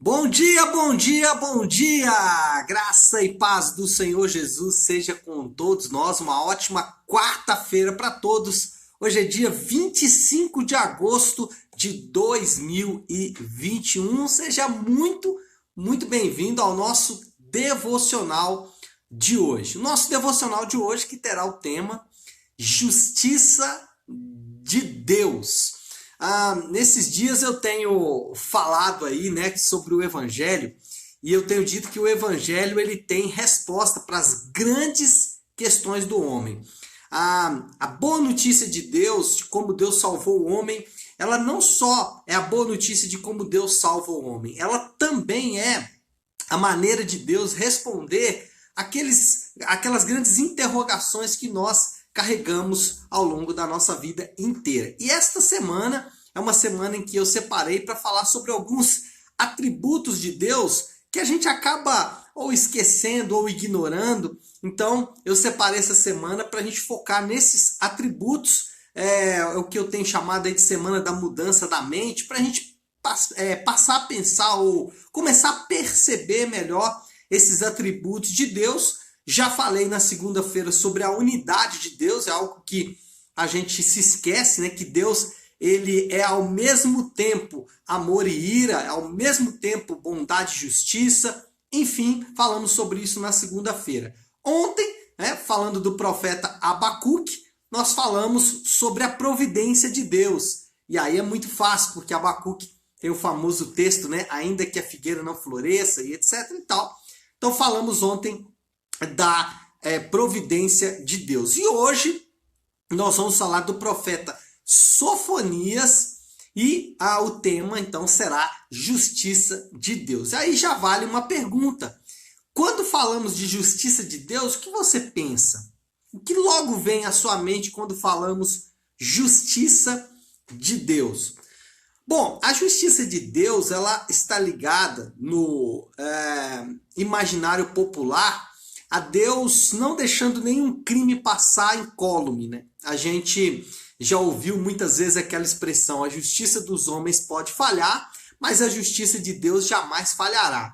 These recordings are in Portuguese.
Bom dia, bom dia, bom dia! Graça e paz do Senhor Jesus seja com todos nós. Uma ótima quarta-feira para todos. Hoje é dia 25 de agosto de 2021. Seja muito bem-vindo ao nosso devocional de hoje. O nosso devocional de hoje que terá o tema Justiça de Deus. Nesses dias eu tenho falado aí, né, sobre o Evangelho, e eu tenho dito que o Evangelho ele tem resposta para as grandes questões do homem. A boa notícia de Deus, de como Deus salvou o homem, ela não só é a boa notícia de como Deus salva o homem, ela também é a maneira de Deus responder aquelas grandes interrogações que nós carregamos ao longo da nossa vida inteira. E esta semana é uma semana em que eu separei para falar sobre alguns atributos de Deus que a gente acaba ou esquecendo ou ignorando. Então eu separei essa semana para a gente focar nesses atributos, o que eu tenho chamado aí de semana da mudança da mente, para a gente passar a pensar ou começar a perceber melhor esses atributos de Deus. Já falei na segunda-feira sobre a unidade de Deus, é algo que a gente se esquece, né? Que Deus ele é ao mesmo tempo amor e ira, é ao mesmo tempo bondade e justiça. Enfim, falamos sobre isso na segunda-feira. Ontem, né, falando do profeta Abacuque, nós falamos sobre a providência de Deus. E aí é muito fácil, porque Abacuque tem o famoso texto, né? Ainda que a figueira não floresça e etc e tal. Então falamos ontem da providência de Deus. E hoje nós vamos falar do profeta Sofonias e o tema então será justiça de Deus. E aí já vale uma pergunta. Quando falamos de justiça de Deus, o que você pensa? O que logo vem à sua mente quando falamos justiça de Deus? Bom, a justiça de Deus ela está ligada no imaginário popular a Deus não deixando nenhum crime passar incólume, né? A gente já ouviu muitas vezes aquela expressão: a justiça dos homens pode falhar, mas a justiça de Deus jamais falhará.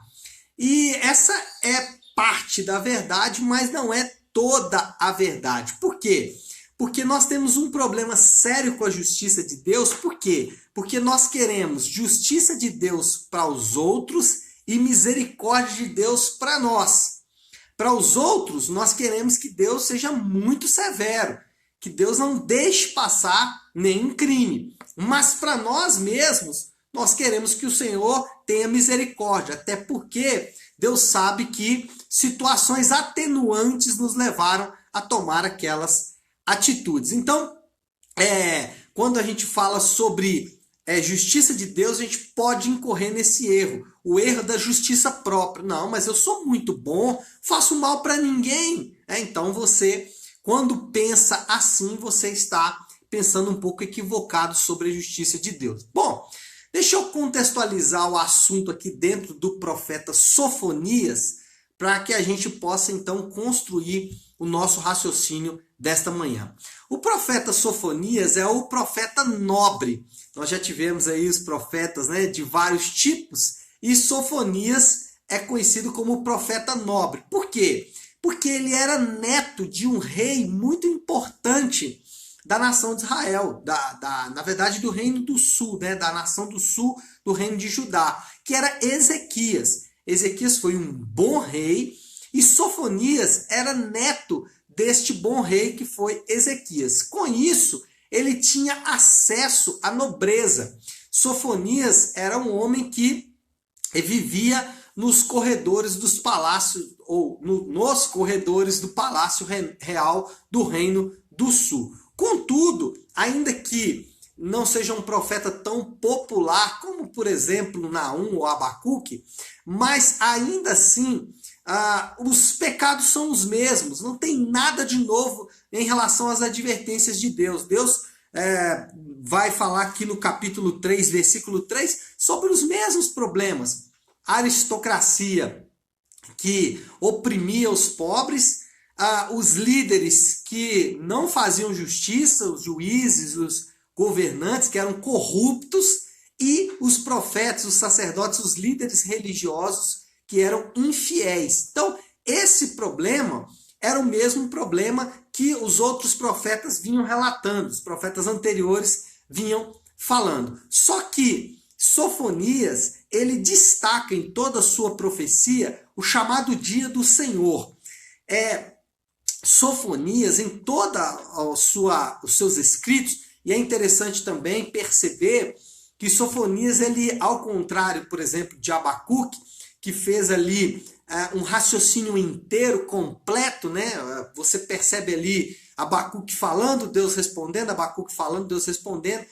E essa é parte da verdade, mas não é toda a verdade. Por quê? Porque nós temos um problema sério com a justiça de Deus. Por quê? Porque nós queremos justiça de Deus para os outros e misericórdia de Deus para nós. Para os outros, nós queremos que Deus seja muito severo, que Deus não deixe passar nenhum crime. Mas para nós mesmos, nós queremos que o Senhor tenha misericórdia, até porque Deus sabe que situações atenuantes nos levaram a tomar aquelas atitudes. Então, quando a gente fala sobre justiça de Deus, a gente pode incorrer nesse erro, o erro da justiça própria. Não, mas eu sou muito bom, faço mal para ninguém. Então você, quando pensa assim, você está pensando um pouco equivocado sobre a justiça de Deus. Bom, deixa eu contextualizar o assunto aqui dentro do profeta Sofonias, para que a gente possa então construir o nosso raciocínio desta manhã. O profeta Sofonias é o profeta nobre. Nós já tivemos aí os profetas, né, de vários tipos, e Sofonias é conhecido como profeta nobre. Por quê? Porque ele era neto de um rei muito importante da nação de Israel, na verdade do reino do sul, né, da nação do sul, do reino de Judá, que era Ezequias. Ezequias foi um bom rei e Sofonias era neto deste bom rei que foi Ezequias. Com isso, ele tinha acesso à nobreza. Sofonias era um homem que vivia nos corredores dos palácios, ou nos corredores do palácio real do Reino do Sul. Contudo, ainda que não seja um profeta tão popular como, por exemplo, Naum ou Abacuque, mas ainda assim os pecados são os mesmos, não tem nada de novo em relação às advertências de Deus. Deus vai falar aqui no capítulo 3, versículo 3, sobre os mesmos problemas. A aristocracia que oprimia os pobres, os líderes que não faziam justiça, os juízes, os governantes que eram corruptos, e os profetas, os sacerdotes, os líderes religiosos que eram infiéis. Então, esse problema era o mesmo problema que os outros profetas vinham relatando, os profetas anteriores vinham falando. Só que Sofonias, ele destaca em toda a sua profecia o chamado dia do Senhor. Sofonias, em toda os seus escritos, e é interessante também perceber que Sofonias, ele, ao contrário, por exemplo, de Abacuque, que fez ali um raciocínio inteiro, completo, né? Você percebe ali Abacuque falando, Deus respondendo, Abacuque falando, Deus respondendo,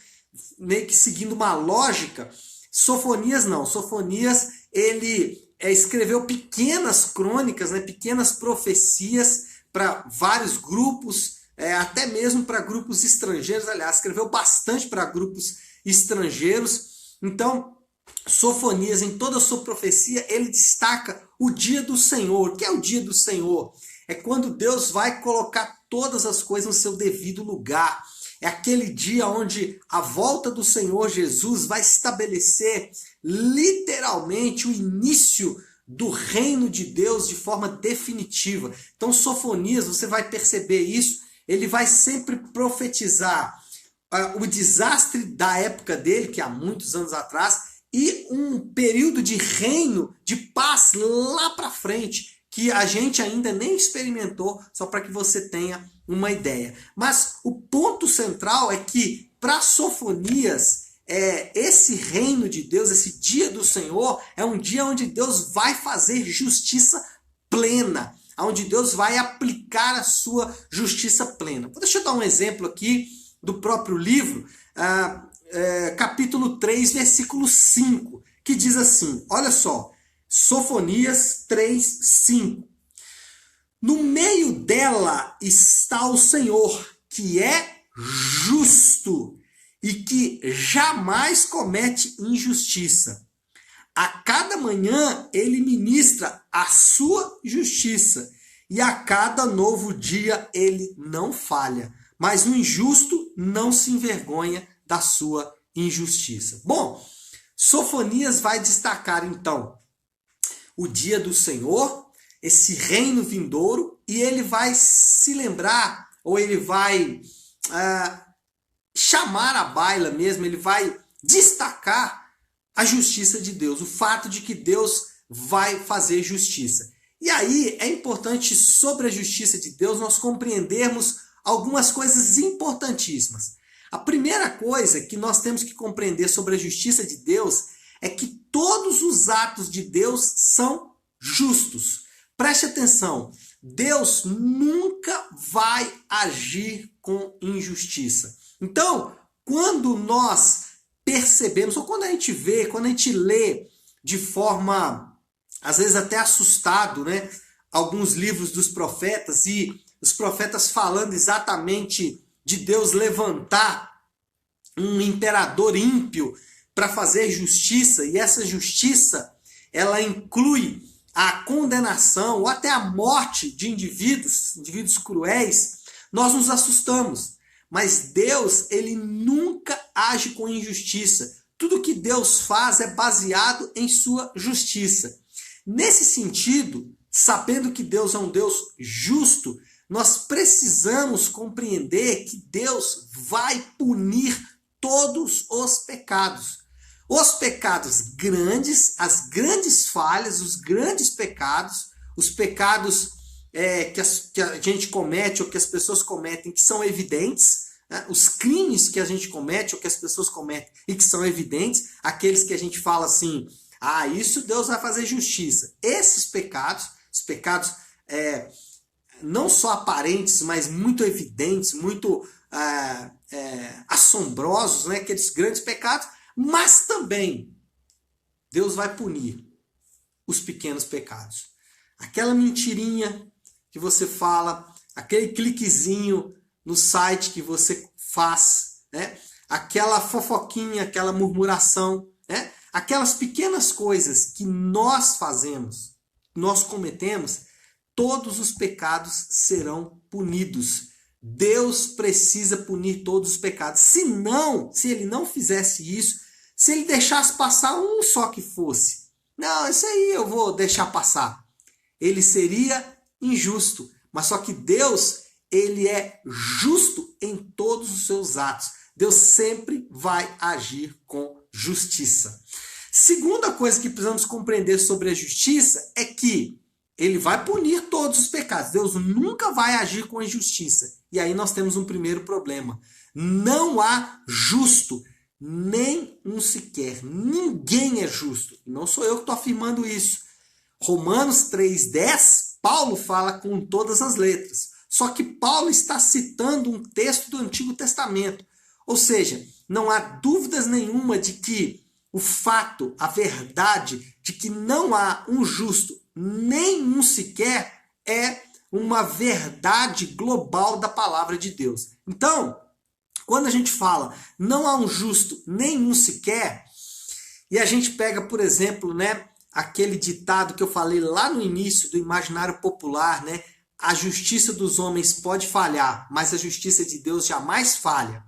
meio que seguindo uma lógica. Sofonias não. Sofonias, ele escreveu pequenas crônicas, né? Pequenas profecias para vários grupos, até mesmo para grupos estrangeiros. Aliás, escreveu bastante para grupos estrangeiros. Então, Sofonias, em toda a sua profecia, ele destaca o dia do Senhor. O que é o dia do Senhor? É quando Deus vai colocar todas as coisas no seu devido lugar. É aquele dia onde a volta do Senhor Jesus vai estabelecer literalmente o início do reino de Deus de forma definitiva. Então, Sofonias, você vai perceber isso, ele vai sempre profetizar o desastre da época dele, que há muitos anos atrás, e um período de reino, de paz lá para frente, que a gente ainda nem experimentou, só para que você tenha uma ideia. Mas o ponto central é que, para Sofonias, esse reino de Deus, esse dia do Senhor, é um dia onde Deus vai fazer justiça plena, onde Deus vai aplicar a sua justiça plena. Deixa eu dar um exemplo aqui do próprio livro, capítulo 3, versículo 5, que diz assim, olha só, Sofonias 3, 5. No meio dela está o Senhor, que é justo e que jamais comete injustiça. A cada manhã ele ministra a sua justiça, e a cada novo dia ele não falha. Mas o injusto não se envergonha da sua injustiça. Bom, Sofonias vai destacar então o dia do Senhor, esse reino vindouro, e ele vai se lembrar, ou ele vai chamar à baila mesmo, ele vai destacar a justiça de Deus, o fato de que Deus vai fazer justiça. E aí é importante, sobre a justiça de Deus, nós compreendermos algumas coisas importantíssimas. A primeira coisa que nós temos que compreender sobre a justiça de Deus é que todos os atos de Deus são justos. Preste atenção, Deus nunca vai agir com injustiça. Então, quando nós percebemos, ou quando a gente vê, quando a gente lê de forma, às vezes até assustado, né, alguns livros dos profetas, e os profetas falando exatamente de Deus levantar um imperador ímpio para fazer justiça, e essa justiça, ela inclui a condenação ou até a morte de indivíduos cruéis, nós nos assustamos. Mas Deus, ele nunca age com injustiça. Tudo que Deus faz é baseado em sua justiça. Nesse sentido, sabendo que Deus é um Deus justo, nós precisamos compreender que Deus vai punir todos os pecados. Os pecados grandes, as grandes falhas, os grandes pecados, os pecados que a gente comete ou que as pessoas cometem que são evidentes, né? Os crimes que a gente comete ou que as pessoas cometem e que são evidentes, aqueles que a gente fala assim, isso Deus vai fazer justiça. Esses pecados, os pecados não só aparentes, mas muito evidentes, muito assombrosos, né? Aqueles grandes pecados, mas também Deus vai punir os pequenos pecados. Aquela mentirinha que você fala, aquele cliquezinho no site que você faz, né? Aquela fofoquinha, aquela murmuração, né? Aquelas pequenas coisas que nós fazemos, nós cometemos, todos os pecados serão punidos. Deus precisa punir todos os pecados. Se ele não fizesse isso, Se ele deixasse passar um só que fosse, não, isso aí eu vou deixar passar. Ele seria injusto. Mas só que Deus, ele é justo em todos os seus atos. Deus sempre vai agir com justiça. Segunda coisa que precisamos compreender sobre a justiça é que ele vai punir todos os pecados. Deus nunca vai agir com injustiça. E aí nós temos um primeiro problema. Não há justo, nem um sequer. Ninguém é justo. E não sou eu que estou afirmando isso. Romanos 3,10, Paulo fala com todas as letras. Só que Paulo está citando um texto do Antigo Testamento. Ou seja, não há dúvidas nenhuma de que o fato, a verdade de que não há um justo, nenhum sequer, é uma verdade global da palavra de Deus. Então, quando a gente fala não há um justo, nenhum sequer, e a gente pega, por exemplo, né, aquele ditado que eu falei lá no início do imaginário popular, né? A justiça dos homens pode falhar, mas a justiça de Deus jamais falha.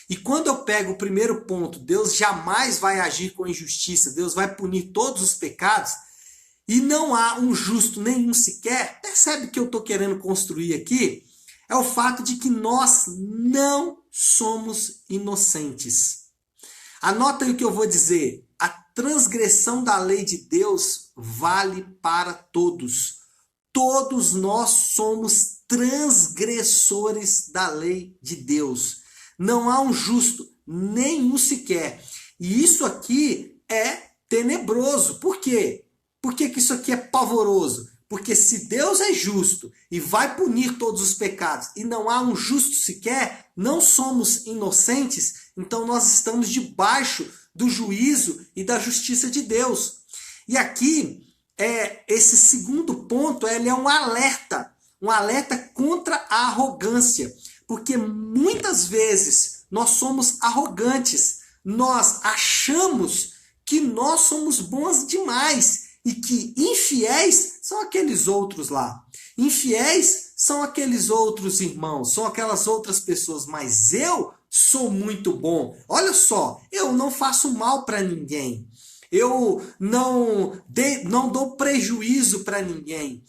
E quando eu pego o primeiro ponto, Deus jamais vai agir com injustiça, Deus vai punir todos os pecados, e não há um justo nenhum sequer, percebe o que eu estou querendo construir aqui? É o fato de que nós não somos inocentes. Anota aí o que eu vou dizer. A transgressão da lei de Deus vale para todos. Todos nós somos transgressores da lei de Deus. Não há um justo, nenhum sequer. E isso aqui é tenebroso. Por quê? Por que isso aqui é pavoroso? Porque se Deus é justo e vai punir todos os pecados e não há um justo sequer, não somos inocentes, então nós estamos debaixo do juízo e da justiça de Deus. E aqui, esse segundo ponto, ele é um alerta contra a arrogância. Porque muitas vezes nós somos arrogantes, nós achamos que nós somos bons demais e que infiéis são aqueles outros lá. Infiéis são aqueles outros irmãos, são aquelas outras pessoas, mas eu sou muito bom. Olha só, eu não faço mal para ninguém. Eu não dou prejuízo para ninguém.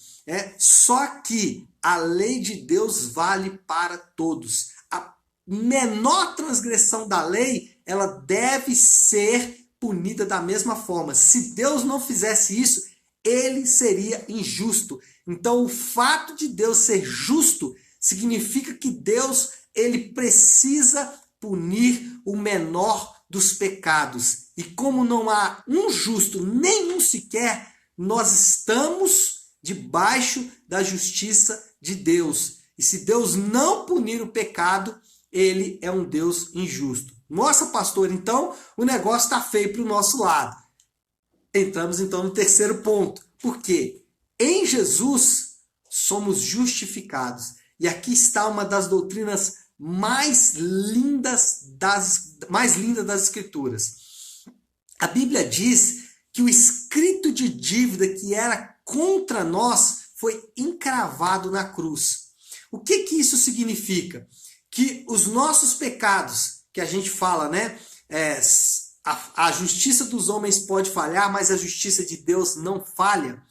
Só que a lei de Deus vale para todos. A menor transgressão da lei, ela deve ser punida da mesma forma. Se Deus não fizesse isso, ele seria injusto. Então, o fato de Deus ser justo significa que Deus, ele precisa punir o menor dos pecados. E como não há um justo, nenhum sequer, nós estamos debaixo da justiça de Deus. E se Deus não punir o pecado, ele é um Deus injusto. Nossa, pastor, então o negócio está feio para o nosso lado. Entramos então no terceiro ponto. Por quê? Em Jesus somos justificados. E aqui está uma das doutrinas mais lindas das Escrituras. A Bíblia diz que o escrito de dívida que era contra nós foi encravado na cruz. O que isso significa? Que os nossos pecados, que a gente fala, né? A justiça dos homens pode falhar, mas a justiça de Deus não falha.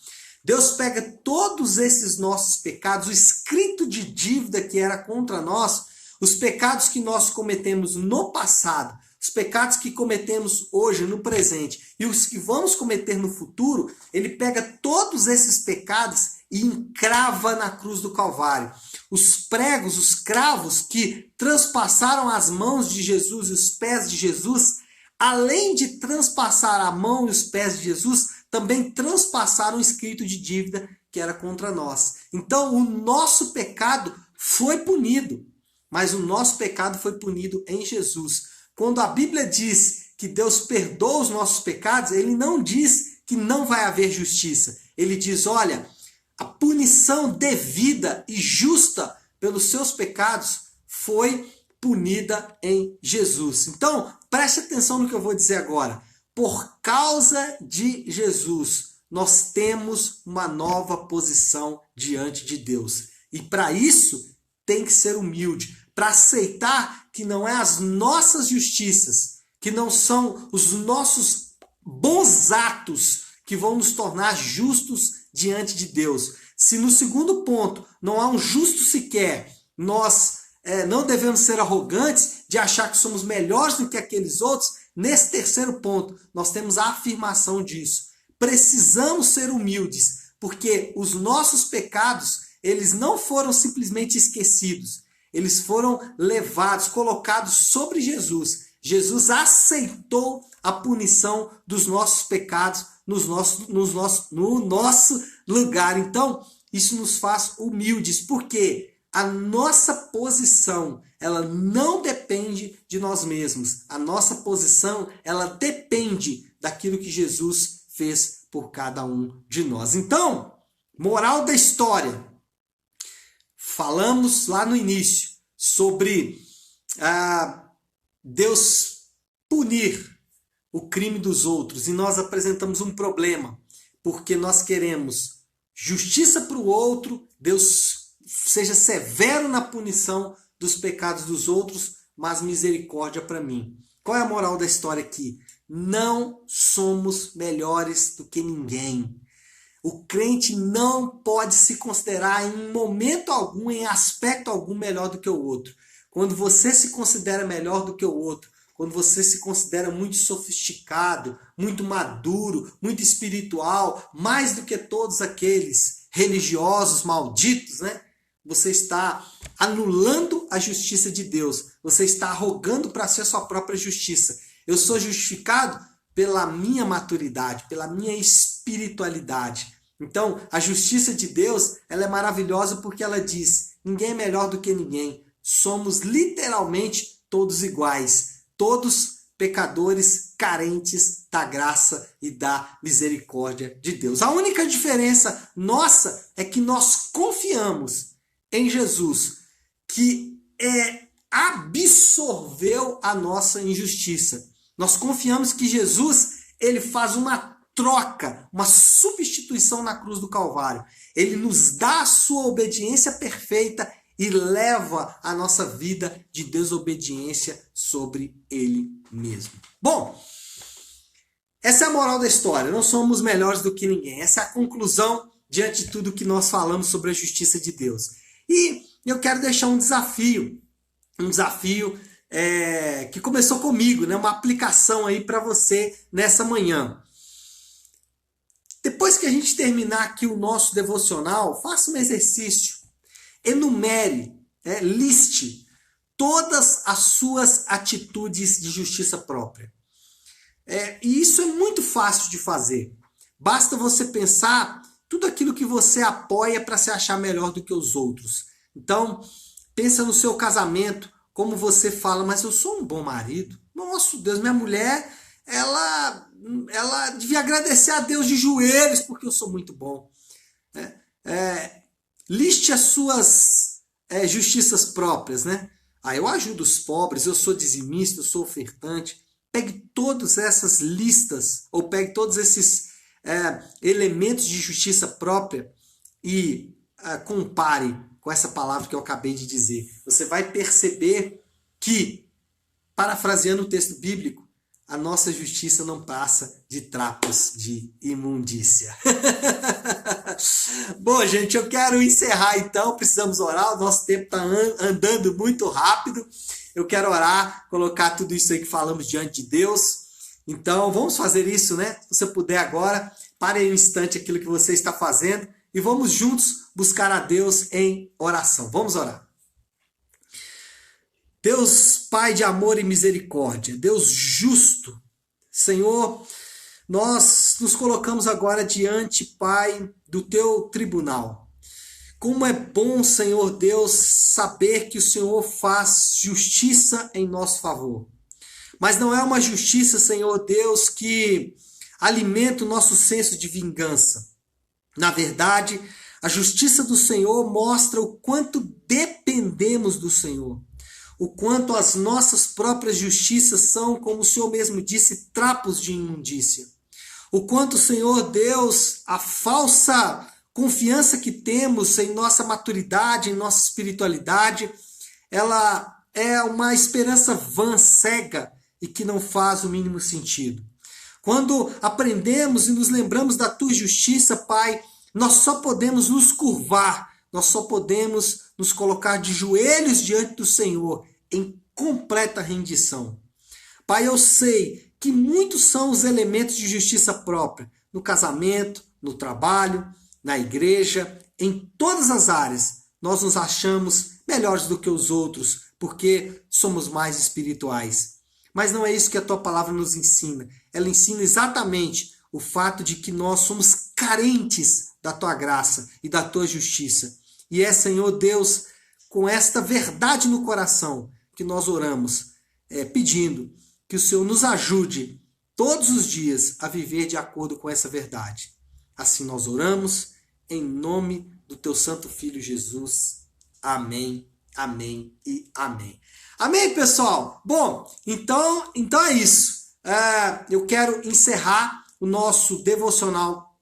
Deus pega todos esses nossos pecados, o escrito de dívida que era contra nós, os pecados que nós cometemos no passado, os pecados que cometemos hoje, no presente, e os que vamos cometer no futuro, ele pega todos esses pecados e encrava na cruz do Calvário. Os pregos, os cravos que transpassaram as mãos de Jesus e os pés de Jesus, além de transpassar a mão e os pés de Jesus, também transpassaram o escrito de dívida que era contra nós. Então, o nosso pecado foi punido, mas o nosso pecado foi punido em Jesus. Quando a Bíblia diz que Deus perdoa os nossos pecados, ele não diz que não vai haver justiça. Ele diz, olha, a punição devida e justa pelos seus pecados foi punida em Jesus. Então, preste atenção no que eu vou dizer agora. Por causa de Jesus, nós temos uma nova posição diante de Deus. E para isso, tem que ser humilde, para aceitar que não é as nossas justiças que não são os nossos bons atos que vão nos tornar justos diante de Deus. Se no segundo ponto não há um justo sequer, nós não devemos ser arrogantes de achar que somos melhores do que aqueles outros. Nesse terceiro ponto, nós temos a afirmação disso. Precisamos ser humildes, porque os nossos pecados, eles não foram simplesmente esquecidos. Eles foram levados, colocados sobre Jesus. Jesus aceitou a punição dos nossos pecados no nosso lugar. Então, isso nos faz humildes, porque a nossa posição, ela não depende de nós mesmos. A nossa posição, ela depende daquilo que Jesus fez por cada um de nós. Então, moral da história. Falamos lá no início sobre Deus punir o crime dos outros, e nós apresentamos um problema, porque nós queremos justiça para o outro, Deus seja severo na punição dos pecados dos outros, mas misericórdia para mim. Qual é a moral da história aqui? Não somos melhores do que ninguém. O crente não pode se considerar em momento algum, em aspecto algum, melhor do que o outro. Quando você se considera melhor do que o outro, quando você se considera muito sofisticado, muito maduro, muito espiritual, mais do que todos aqueles religiosos malditos, né? Você está anulando a justiça de Deus. Você está arrogando para si a sua própria justiça. Eu sou justificado pela minha maturidade, pela minha espiritualidade. Então, a justiça de Deus, ela é maravilhosa porque ela diz: ninguém é melhor do que ninguém. Somos literalmente todos iguais. Todos pecadores carentes da graça e da misericórdia de Deus. A única diferença nossa é que nós confiamos em Jesus, que absorveu a nossa injustiça. Nós confiamos que Jesus, ele faz uma troca, uma substituição na cruz do Calvário. Ele nos dá a sua obediência perfeita e leva a nossa vida de desobediência sobre ele mesmo. Bom, essa é a moral da história. Não somos melhores do que ninguém. Essa é a conclusão diante de tudo que nós falamos sobre a justiça de Deus. E eu quero deixar um desafio que começou comigo, né? Uma aplicação aí para você nessa manhã. Depois que a gente terminar aqui o nosso devocional, faça um exercício. Enumere, liste todas as suas atitudes de justiça própria. E isso é muito fácil de fazer. Basta você pensar tudo aquilo que você apoia para se achar melhor do que os outros. Então, pensa no seu casamento, como você fala: mas eu sou um bom marido. Nossa, Deus, minha mulher, ela devia agradecer a Deus de joelhos porque eu sou muito bom. Liste as suas justiças próprias, né? Eu ajudo os pobres, eu sou dizimista, eu sou ofertante. Pegue todas essas listas, ou pegue todos esses elementos de justiça própria e compare com essa palavra que eu acabei de dizer. Você vai perceber que, parafraseando o texto bíblico, a nossa justiça não passa de trapos de imundícia. Bom, gente, eu quero encerrar então. Precisamos orar, o nosso tempo está andando muito rápido. Eu quero orar, colocar tudo isso aí que falamos diante de Deus. Então, vamos fazer isso, né? Se você puder agora, pare aí um instante aquilo que você está fazendo e vamos juntos buscar a Deus em oração. Vamos orar. Deus, Pai de amor e misericórdia, Deus justo, Senhor, nós nos colocamos agora diante, Pai, do Teu tribunal. Como é bom, Senhor Deus, saber que o Senhor faz justiça em nosso favor. Mas não é uma justiça, Senhor Deus, que alimenta o nosso senso de vingança. Na verdade, a justiça do Senhor mostra o quanto dependemos do Senhor. O quanto as nossas próprias justiças são, como o Senhor mesmo disse, trapos de imundícia. O quanto, Senhor Deus, a falsa confiança que temos em nossa maturidade, em nossa espiritualidade, ela é uma esperança vã, cega, e que não faz o mínimo sentido. Quando aprendemos e nos lembramos da tua justiça, Pai, nós só podemos nos curvar, nós só podemos nos colocar de joelhos diante do Senhor em completa rendição. Pai, eu sei que muitos são os elementos de justiça própria, no casamento, no trabalho, na igreja, em todas as áreas. Nós nos achamos melhores do que os outros, porque somos mais espirituais. Mas não é isso que a tua palavra nos ensina. Ela ensina exatamente o fato de que nós somos carentes da tua graça e da tua justiça. E é, Senhor Deus, com esta verdade no coração que nós oramos, pedindo que o Senhor nos ajude todos os dias a viver de acordo com essa verdade. Assim nós oramos, em nome do teu santo Filho Jesus. Amém, amém e amém. Amém, pessoal? Bom, então é isso. Eu quero encerrar o nosso devocional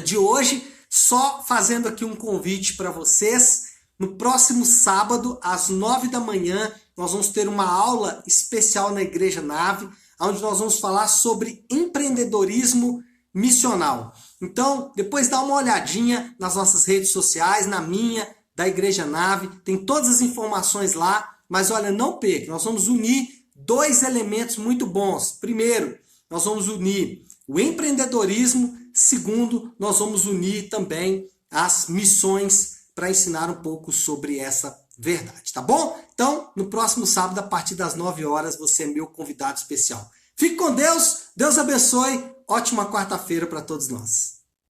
de hoje, só fazendo aqui um convite para vocês. No próximo sábado, às 9 da manhã, nós vamos ter uma aula especial na Igreja Nave, onde nós vamos falar sobre empreendedorismo missional. Então, depois dá uma olhadinha nas nossas redes sociais, na minha, da Igreja Nave, tem todas as informações lá, mas olha, não perca, nós vamos unir dois elementos muito bons. Primeiro, nós vamos unir o empreendedorismo. Segundo, nós vamos unir também as missões para ensinar um pouco sobre essa verdade, tá bom? Então, no próximo sábado, a partir das 9 horas, você é meu convidado especial. Fique com Deus, Deus abençoe, ótima quarta-feira para todos nós.